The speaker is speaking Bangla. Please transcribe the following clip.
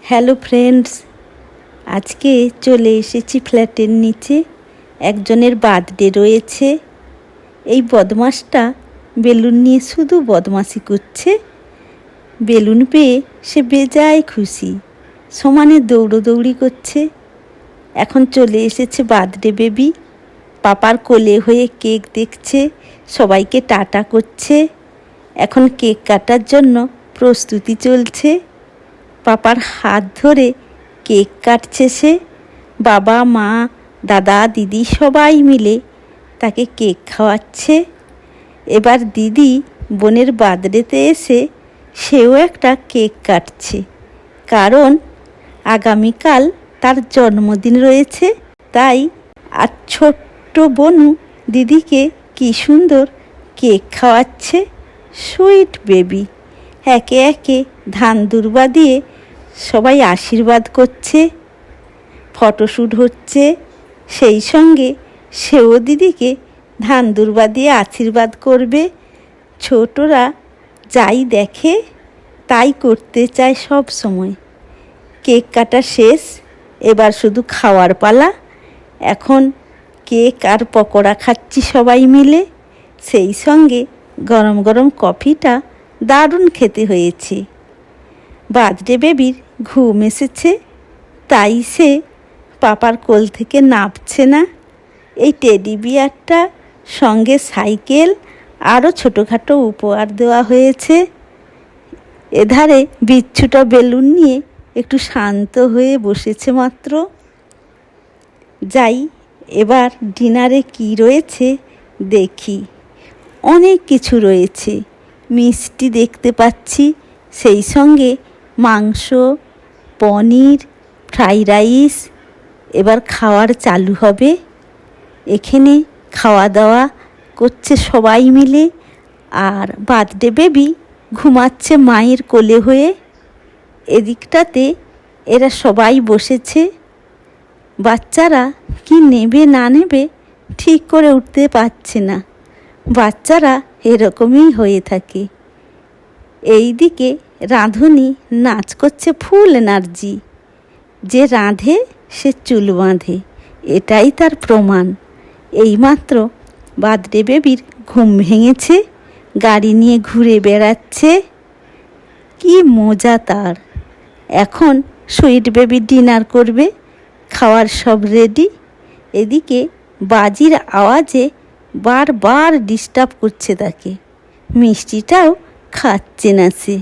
হ্যালো ফ্রেন্ডস, আজকে চলে এসেছি ফ্ল্যাটের নিচে। একজনের বার্থডে রয়েছে। এই বদমাসটা বেলুন নিয়ে শুধু বদমাশি করছে। বেলুন পেয়ে সে বেজায় খুশি, সমানে দৌড়োদৌড়ি করছে। এখন চলে এসেছে বার্থডে বেবি, পাপার কোলে হয়ে কেক দেখছে, সবাইকে টাটা করছে। এখন কেক কাটার জন্য প্রস্তুতি চলছে। পাপার হাত ধরে কেক কাটছে সে। বাবা, মা, দাদা, দিদি সবাই মিলে তাকে কেক খাওয়াচ্ছে। এবার দিদি বোনের বার্থডেতে এসে সেও একটা কেক কাটছে, কারণ আগামীকাল তার জন্মদিন রয়েছে। তাই আর ছোট্ট বোনু দিদিকে কি সুন্দর কেক খাওয়াচ্ছে। Sweet baby. একে একে ধান দুর্বা দিয়ে সবাই আশীর্বাদ করছে। ফটোশ্যুট হচ্ছে, সেই সঙ্গে সেও দিদিকে ধান দুর্বা দিয়ে আশীর্বাদ করবে। ছোটরা যাই দেখে তাই করতে চায় সব সময়। কেক কাটা শেষ, এবার শুধু খাওয়ার পালা। এখন কেক আর পকোড়া খাচ্ছি সবাই মিলে। সেই সঙ্গে গরম গরম কফিটা দারুণ খেতে হয়েছে। বার্থডে বেবির ঘুম এসেছে, তাই সে পাপার কোল থেকে নামছে না। এই টেডি বিয়ারটা সঙ্গে সাইকেল আরও ছোটোখাটো উপহার দেওয়া হয়েছে। এধারে বিচ্ছুটা বেলুন নিয়ে একটু শান্ত হয়ে বসেছে মাত্র। যাই, এবার ডিনারে কি রয়েছে দেখি। অনেক কিছু রয়েছে। মিষ্টি দেখতে পাচ্ছি, সেই সঙ্গে মাংস, পনির, ফ্রাই রাইস। এবার খাওয়ার চালু হবে। এখানে খাওয়া দাওয়া করছে সবাই মিলে, আর বার্থডে বেবি ঘুমাচ্ছে মায়ের কোলে হয়ে। এদিকটাতে এরা সবাই বসেছে। বাচ্চারা কি নেবে না নেবে ঠিক করে উঠতে পারছে না। বাচ্চারা এরকমই হয়ে থাকে। এই দিকে রাঁধুনি নাচ করছে ফুল এনার্জি। যে রাঁধে সে চুল বাঁধে, এটাই তার প্রমাণ। এইমাত্র বার্থডে বেবির ঘুম ভেঙেছে, গাড়ি নিয়ে ঘুরে বেড়াচ্ছে। কি মজা তার। এখন সুইট বেবি ডিনার করবে, খাওয়ার সব রেডি। এদিকে বাজির আওয়াজে বারবার ডিস্টার্ব করছে তাকে। মিষ্টিটাও খাচ্ছে না সে।